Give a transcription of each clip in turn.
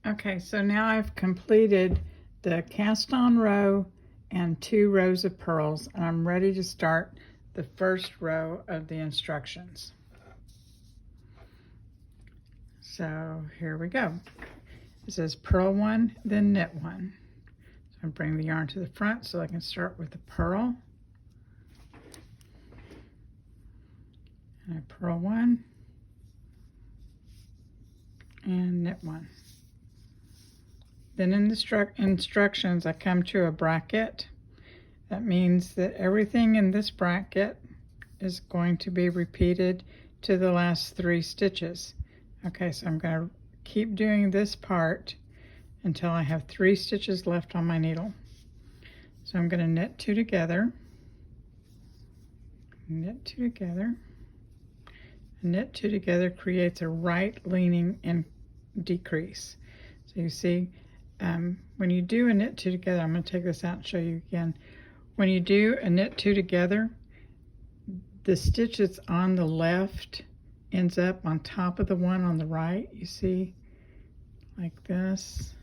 Okay, so now I've completed the cast on row and 2 rows of purls, and I'm ready to start the first row of the instructions. So here we go. It says purl 1, then knit 1. So I bring the yarn to the front so I can start with the purl. And I purl 1 and knit 1. Then in the instructions, I come to a bracket. That means that everything in this bracket is going to be repeated to the last 3 stitches. Okay, so I'm going to keep doing this part until I have 3 stitches left on my needle. So I'm going to knit 2 together, knit 2 together. Knit 2 together creates a right leaning and decrease. So you see, when you do a knit 2 together, I'm going to take this out and show you again. When you do a knit 2 together, the stitch that's on the left ends up on top of the one on the right. You see, like this.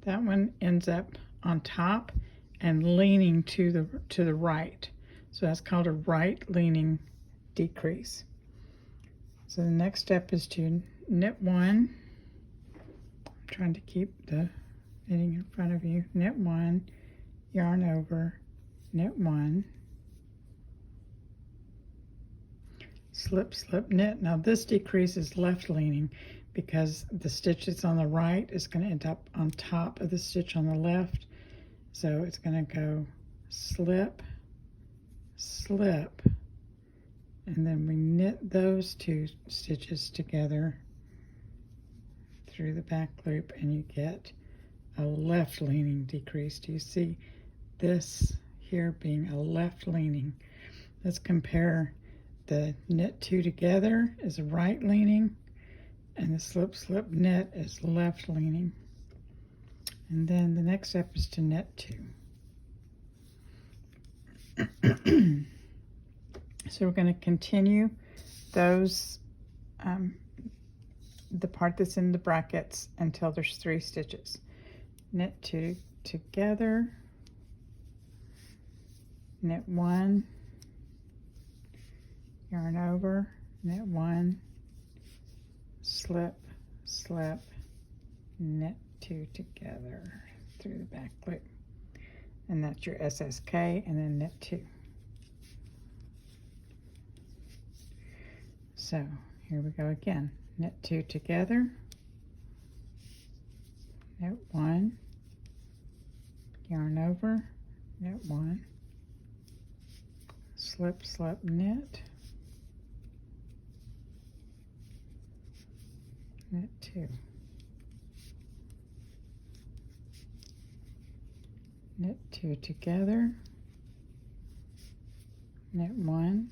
That one ends up on top and leaning to the right. So that's called a right leaning decrease. So the next step is to knit 1. I'm trying to keep the knitting in front of you. Knit 1, yarn over, knit 1, slip, slip, knit. Now this decrease is left leaning because the stitch that's on the right is going to end up on top of the stitch on the left. So it's going to go slip, slip, and then we knit those 2 stitches together through the back loop, and you get a left leaning decrease. Do you see this here being a left leaning? Let's compare the knit 2 together is a right leaning, and the slip, slip, knit is left leaning. And then the next step is to knit 2. So we're going to continue those, the part that's in the brackets until there's 3 stitches. Knit 2 together, knit 1, yarn over, knit 1, slip, slip, knit 2 together through the back loop. And that's your SSK, and then knit 2. So here we go again. Knit 2 together, knit 1, yarn over, knit 1, slip, slip, knit, knit 2, knit 2 together, knit 1,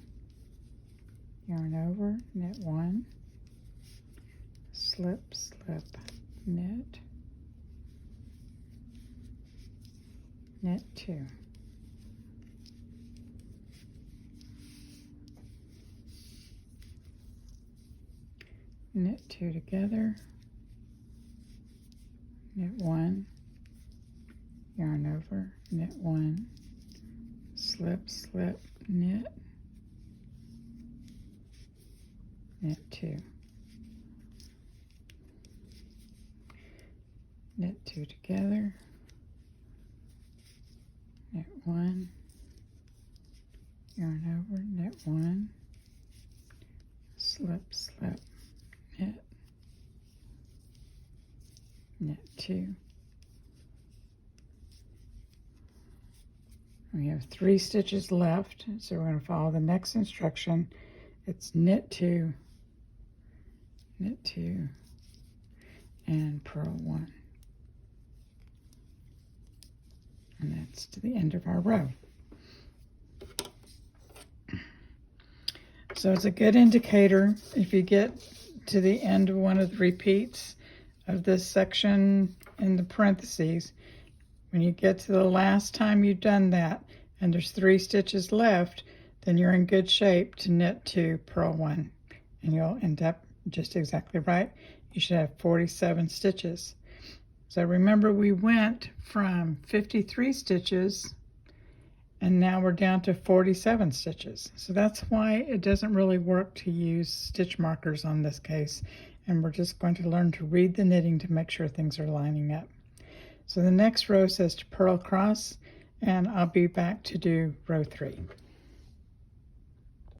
yarn over, knit 1, slip, slip, knit, knit 2. Knit 2 together, knit 1, yarn over, knit 1, slip, slip, knit, knit 2. Knit 2 together, knit 1, yarn over, knit 1, slip, slip, knit, knit 2. We have 3 stitches left, so we're going to follow the next instruction. It's knit 2, and purl 1. And that's to the end of our row. So it's a good indicator if you get to the end of one of the repeats of this section in the parentheses. When you get to the last time you've done that and there's 3 stitches left, then you're in good shape to knit 2, purl 1, and you'll end up just exactly right. You should have 47 stitches. So remember, we went from 53 stitches and now we're down to 47 stitches. So that's why it doesn't really work to use stitch markers on this case. And we're just going to learn to read the knitting to make sure things are lining up. So the next row says to purl across, and I'll be back to do row 3.